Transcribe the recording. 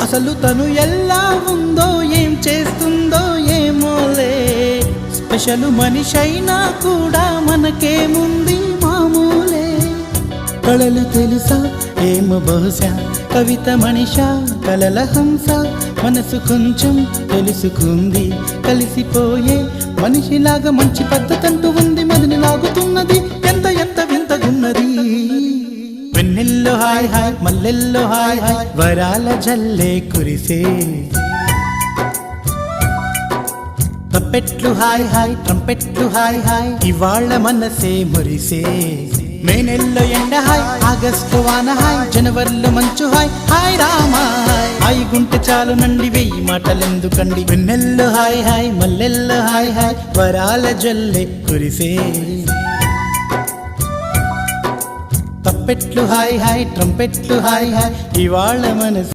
అసలు తను ఎలా ఉందో ఏం చేస్తుందో ఏమోలే, స్పెషల్ మనిషైనా కూడా మనకేముంది మామూలే. కళలు తెలుసా ఏమో బహుశా, కవిత మనిషా కలల హంస, మనసు కొంచెం తెలుసుకుంది కలిసిపోయే మనిషిలాగా, మంచి పద్ధతంటూ ఉంది మదిని లాగుతున్నది, ఎంత ఎంత వింతగున్నది. వెన్నెల్లో హాయ్ హాయ్ మల్లెల్లో హాయ్ హాయ్, వరాల జల్లే కురిసే. ట్రంపెట్లు హాయ్ హాయ్ ట్రంపెట్లు హాయ్ హాయ్, ఇవాళ మనసే మురిసే. మే నెలలో ఎండ హాయ్, ఆగస్టు వాన హాయ్, జనవరిలో మంచు హాయ్, హాయ్ రామా హాయ్ గుంటె చాలు నండి వెయ్యి మాటలెందుకండి. వెన్నెల్లో హాయ్ హాయ్ మల్లెల్లో హాయ్ హాయ్, వరాల జల్లే కురిసే. ట్రంపెట్లు హాయ్ హాయ్ ట్రంపెట్లు హాయ్ హాయ్, ఇవాళ మనసు